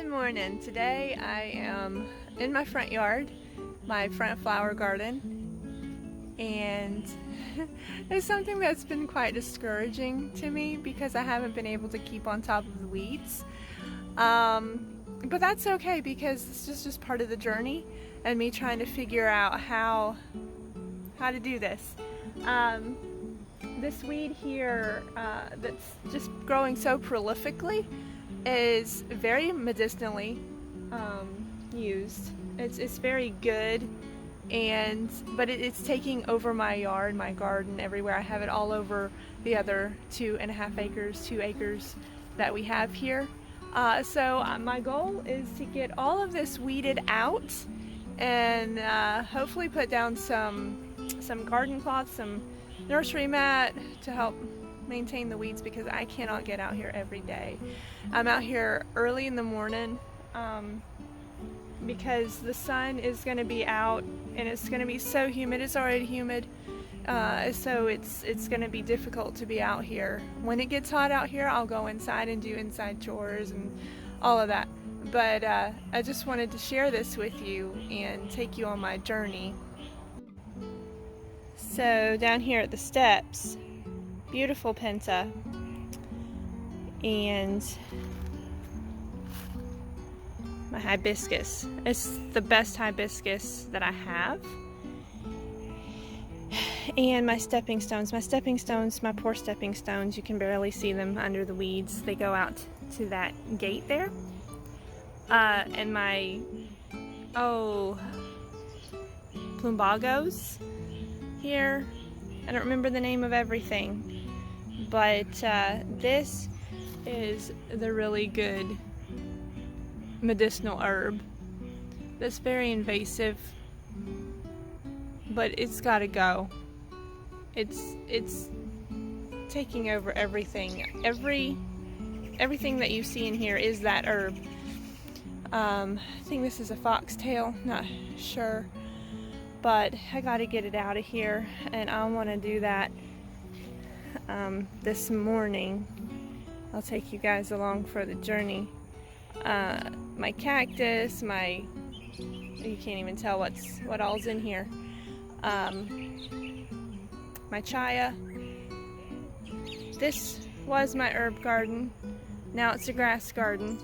Good morning. Today I am in my front yard, my front flower garden, and it's something that's been quite discouraging to me because I haven't been able to keep on top of the weeds. But that's okay because it's just part of the journey and me trying to figure out how to do this. This weed here that's just growing so prolifically is very medicinally used. It's very good, but it's taking over my yard, my garden, everywhere. I have it all over the other 2.5 acres, 2 acres that we have here. So my goal is to get all of this weeded out and hopefully put down some garden cloth, some nursery mat to help maintain the weeds because I cannot get out here every day. I'm out here early in the morning because the sun is going to be out and it's going to be so humid. It's already humid, so it's going to be difficult to be out here. When it gets hot out here, I'll go inside and do inside chores and all of that. But I just wanted to share this with you and take you on my journey. So down here at the steps, beautiful penta, and my hibiscus. It's the best hibiscus that I have. And my stepping stones. My poor stepping stones, you can barely see them under the weeds. They go out to that gate there. And my, plumbagos here. I don't remember the name of everything, but this is the really good medicinal herb that's very invasive, but it's got to go. It's taking over everything. Everything that you see in here is that herb. I think this is a foxtail, not sure. But I got to get it out of here, and I want to do that this morning. I'll take you guys along for the journey. My cactus, you can't even tell what all's in here. My chaya. This was my herb garden. Now it's a grass garden.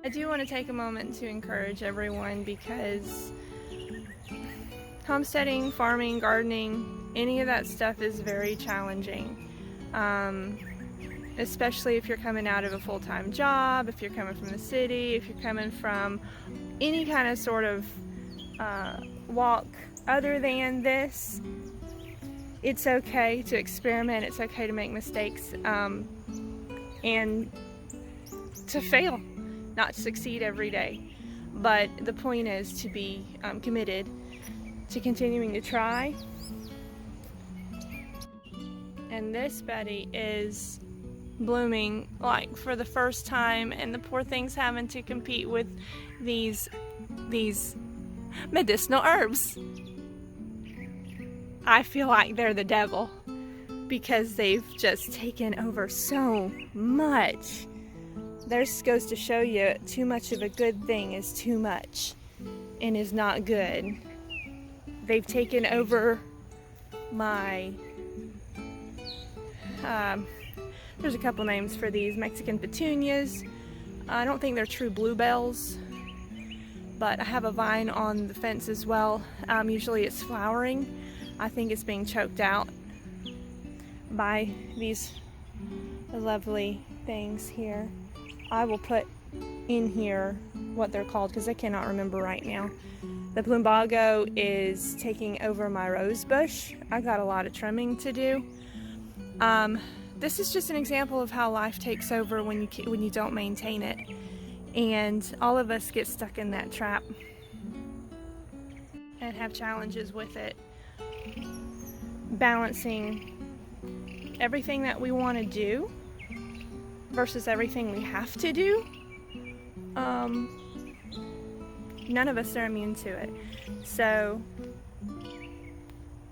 I do want to take a moment to encourage everyone because homesteading, farming, gardening, any of that stuff is very challenging. Especially if you're coming out of a full-time job, if you're coming from the city, if you're coming from any kind of sort of walk other than this. It's okay to experiment, it's okay to make mistakes, and to fail. Not to succeed every day, but the point is to be committed to continuing to try. And this Betty is blooming like for the first time, and the poor thing's having to compete with these medicinal herbs. I feel like they're the devil because they've just taken over so much. This goes to show you too much of a good thing is too much and is not good. They've taken over my, there's a couple names for these, Mexican petunias. I don't think they're true bluebells, but I have a vine on the fence as well. Usually it's flowering. I think it's being choked out by these lovely things here. I will put in here what they're called because I cannot remember right now. The plumbago is taking over my rose bush. I got a lot of trimming to do. This is just an example of how life takes over when you don't maintain it, and all of us get stuck in that trap and have challenges with it. Balancing everything that we want to do versus everything we have to do. None of us are immune to it. So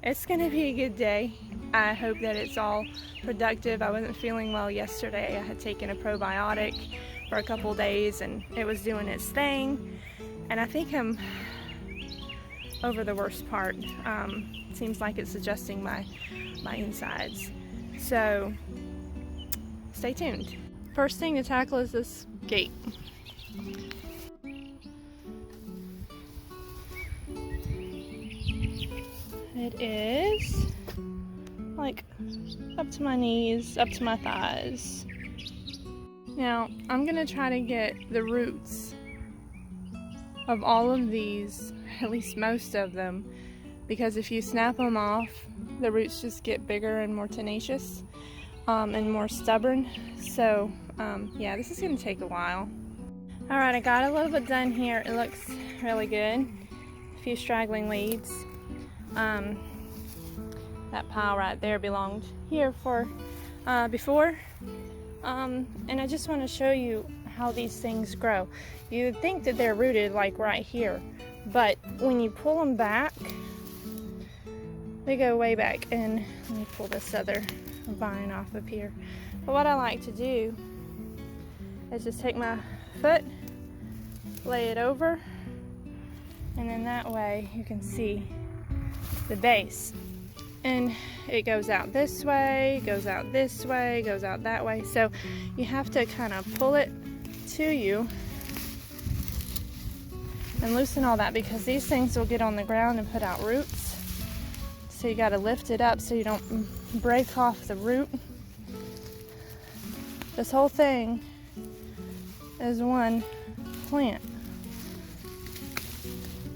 it's gonna be a good day. I hope that it's all productive. I wasn't feeling well yesterday. I had taken a probiotic for a couple days and it was doing its thing. And I think I'm over the worst part. Seems like it's adjusting my insides. So stay tuned. First thing to tackle is this gate. It is like up to my knees, up to my thighs. Now I'm gonna try to get the roots of all of these, at least most of them, because if you snap them off, the roots just get bigger and more tenacious and more stubborn. So yeah, this is gonna take a while. All right, I got a little bit done here. It looks really good. A few straggling leaves. That pile right there belonged here for before. And I just want to show you how these things grow. You'd think that they're rooted like right here, but when you pull them back, they go way back. And let me pull this other vine off of here. But what I like to do is just take my foot, lay it over, and then that way you can see the base. And it goes out this way, goes out this way, goes out that way. So you have to kind of pull it to you and loosen all that, because these things will get on the ground and put out roots. So you got to lift it up so you don't break off the root. This whole thing is one plant.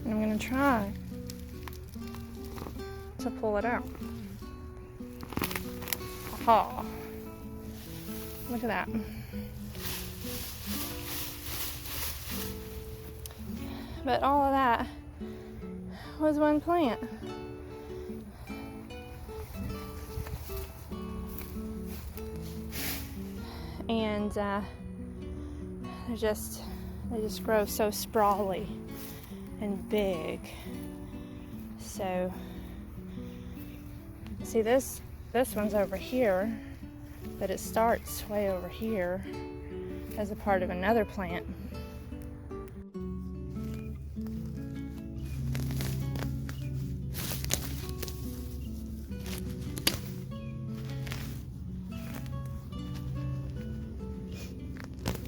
And I'm going to try to pull it out. Aha. Look at that. But all of that was one plant. And they just grow so sprawly and big. So see, this one's over here, but it starts way over here as a part of another plant.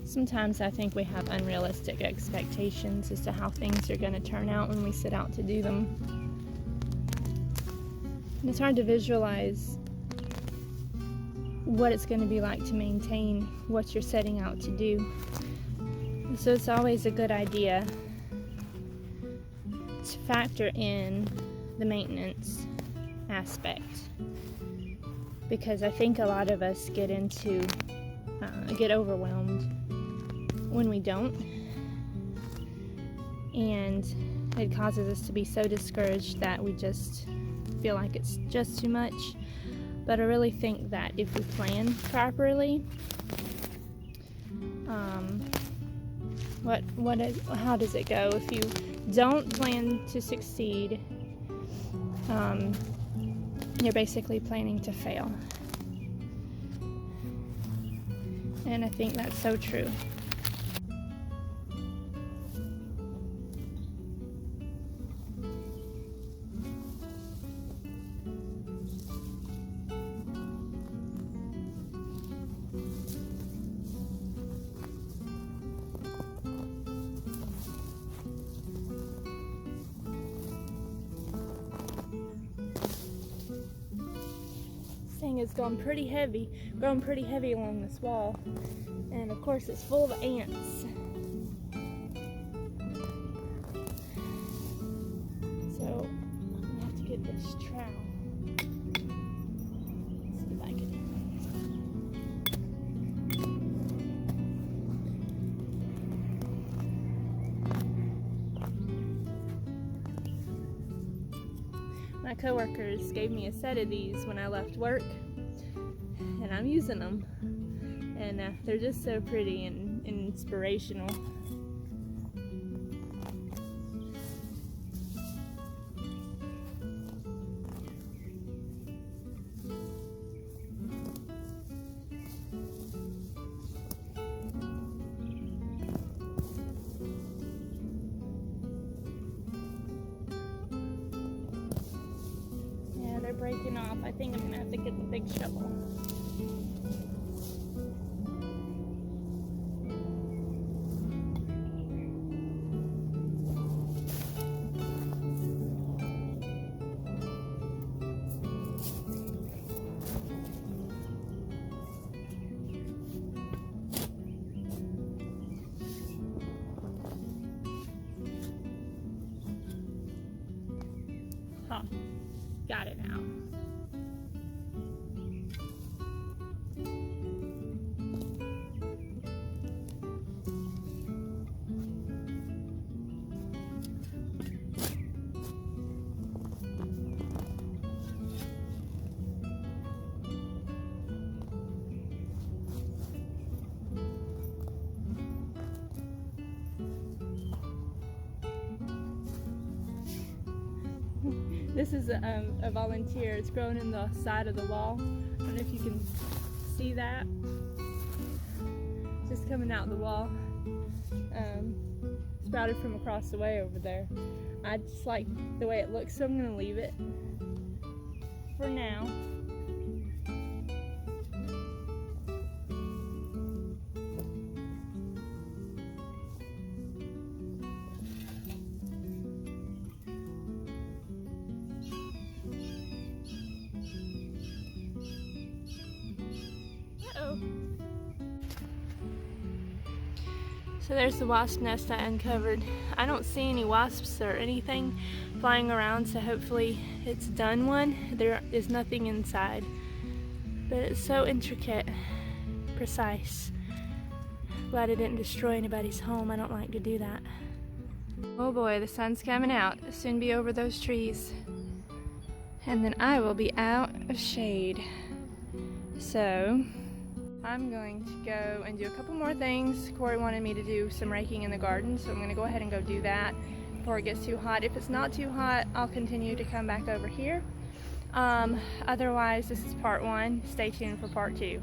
Sometimes I think we have unrealistic expectations as to how things are going to turn out when we set out to do them. And it's hard to visualize what it's going to be like to maintain what you're setting out to do. And so it's always a good idea to factor in the maintenance aspect, because I think a lot of us get overwhelmed when we don't, and it causes us to be so discouraged that we just feel like it's just too much. But I really think that if we plan properly, how does it go? If you don't plan to succeed, you're basically planning to fail. And I think that's so true. Thing has grown pretty heavy along this wall, and of course it's full of ants. So I'm gonna have to get this trowel. Let's see if I can. My coworkers gave me a set of these when I left work, and I'm using them, and they're just so pretty and inspirational. started breaking off. I think I'm gonna have to get the big shovel. Huh. Got it now. This is a volunteer. It's growing in the side of the wall. I don't know if you can see that. Just coming out the wall. Sprouted from across the way over there. I just like the way it looks, so I'm gonna leave it for now. So there's the wasp nest I uncovered. I don't see any wasps or anything flying around, so hopefully it's done one. There is nothing inside, but it's so intricate, precise. Glad I didn't destroy anybody's home. I don't like to do that. Oh boy, the sun's coming out. It'll soon be over those trees, and then I will be out of shade. So I'm going to go and do a couple more things. Corey wanted me to do some raking in the garden, so I'm going to go ahead and go do that before it gets too hot. If it's not too hot, I'll continue to come back over here. Otherwise, this is part one. Stay tuned for part two.